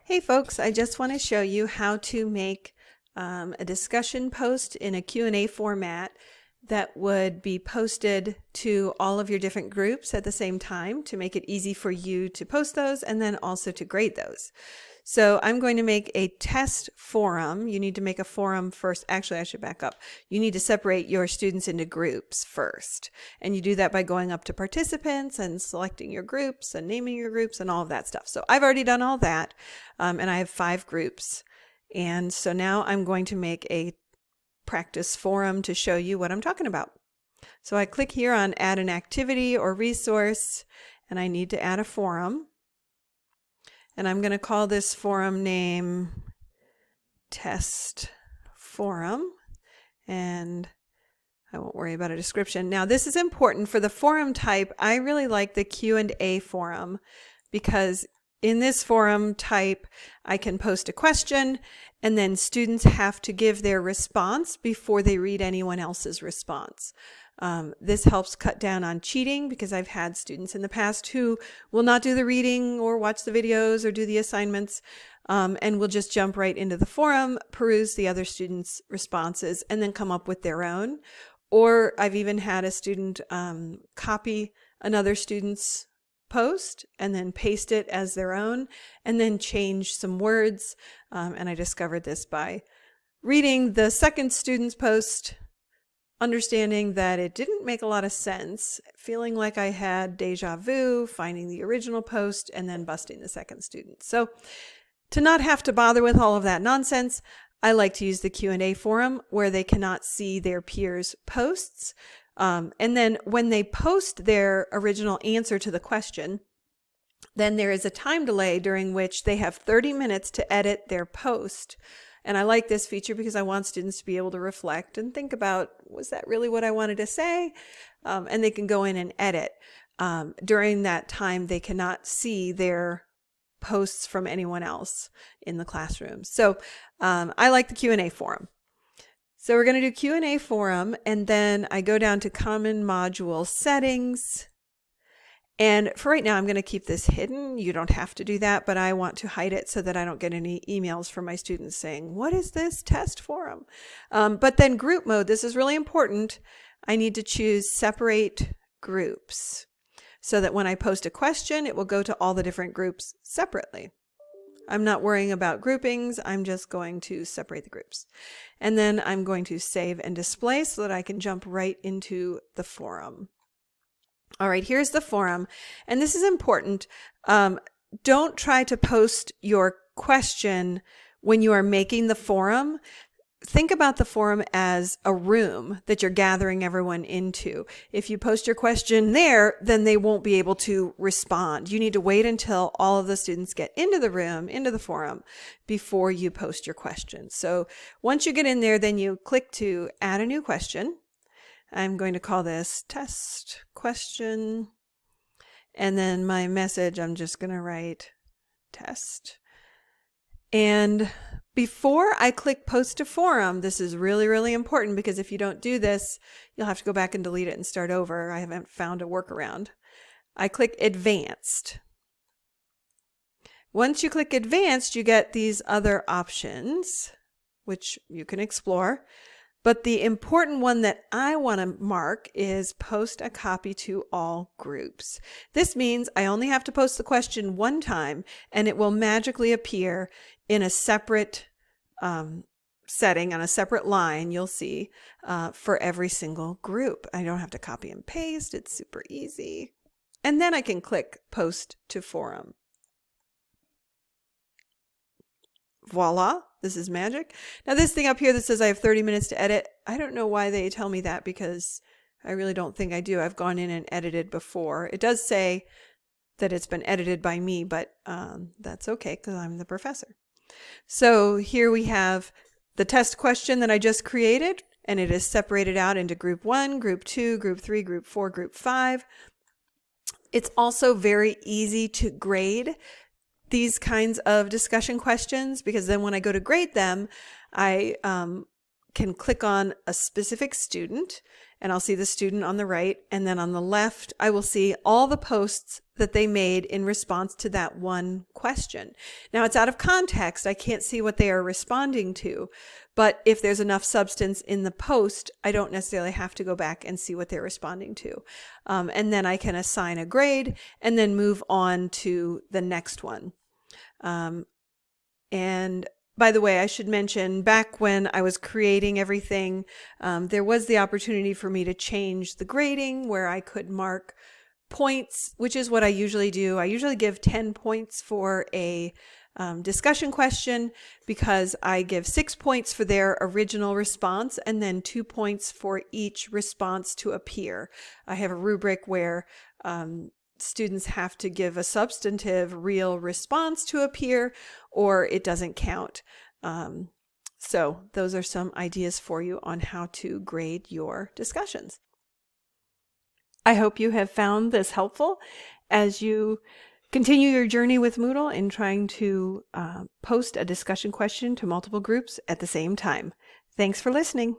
Hey folks, I just want to show you how to make a discussion post in a Q&A format that would be posted to all of your different groups at the same time to make it easy for you to post those and then also to grade those. So I'm going to make a test forum. You need to make a forum first. Actually, I should back up. You need to separate your students into groups first. And you do that by going up to participants and selecting your groups and naming your groups and all of that stuff. So I've already done all that. And I have 5 groups. And so now I'm going to make a practice forum to show you what I'm talking about. So I click here on add an activity or resource, and I need to add a forum. And I'm going to call this forum name test forum, and I won't worry about a description. Now this is important for the forum type. I really like the Q&A forum because in this forum type, I can post a question and then students have to give their response before they read anyone else's response. This helps cut down on cheating because I've had students in the past who will not do the reading or watch the videos or do the assignments and will just jump right into the forum, peruse the other students' responses, and then come up with their own. Or I've even had a student copy another student's post and then paste it as their own and then change some words. And I discovered this by reading the second student's post, understanding that it didn't make a lot of sense, feeling like I had deja vu, finding the original post, and then busting the second student. So to not have to bother with all of that nonsense, I like to use the Q&A forum where they cannot see their peers' posts. And then when they post their original answer to the question, then there is a time delay during which they have 30 minutes to edit their post. And I like this feature because I want students to be able to reflect and think about, was that really what I wanted to say? And they can go in and edit. During that time, they cannot see their posts from anyone else in the classroom. So I like the Q&A forum. So we're going to do Q&A forum, and then I go down to common module settings. And for right now, I'm going to keep this hidden. You don't have to do that, but I want to hide it so that I don't get any emails from my students saying, what is this test forum? But then group mode, this is really important. I need to choose separate groups so that when I post a question, it will go to all the different groups separately. I'm not worrying about groupings. I'm just going to separate the groups. And then I'm going to save and display so that I can jump right into the forum. All right, here's the forum. And this is important. Don't try to post your question when you are making the forum. Think about the forum as a room that you're gathering everyone into. If you post your question there, then they won't be able to respond. You need to wait until all of the students get into the room, into the forum, before you post your question. So once you get in there, then you click to add a new question. I'm going to call this test question. And then my message, I'm just going to write test. And before I click post to forum, this is really, really important because if you don't do this, you'll have to go back and delete it and start over. I haven't found a workaround. I click advanced. Once you click advanced, you get these other options, which you can explore. But the important one that I want to mark is post a copy to all groups. This means I only have to post the question one time and it will magically appear in a separate setting on a separate line, you'll see, for every single group. I don't have to copy and paste. It's super easy. And then I can click post to forum. Voila, this is magic. Now this thing up here that says I have 30 minutes to edit, I don't know why they tell me that because I really don't think I do. I've gone in and edited before. It does say that it's been edited by me, but that's okay because I'm the professor. So here we have the test question that I just created, and it is separated out into group 1, group 2, group 3, group 4, group 5. It's also very easy to grade these kinds of discussion questions because then when I go to grade them, I can click on a specific student and I'll see the student on the right. And then on the left, I will see all the posts that they made in response to that one question. Now, it's out of context. I can't see what they are responding to. But if there's enough substance in the post, I don't necessarily have to go back and see what they're responding to. And then I can assign a grade and then move on to the next one. And by the way, I should mention, back when I was creating everything, there was the opportunity for me to change the grading where I could mark points, which is what I usually do. I usually give 10 points for a discussion question, because I give 6 points for their original response and then 2 points for each response to appear. I have a rubric where students have to give a substantive real response to appear, or it doesn't count. So those are some ideas for you on how to grade your discussions. I hope you have found this helpful as you continue your journey with Moodle in trying to post a discussion question to multiple groups at the same time. Thanks for listening.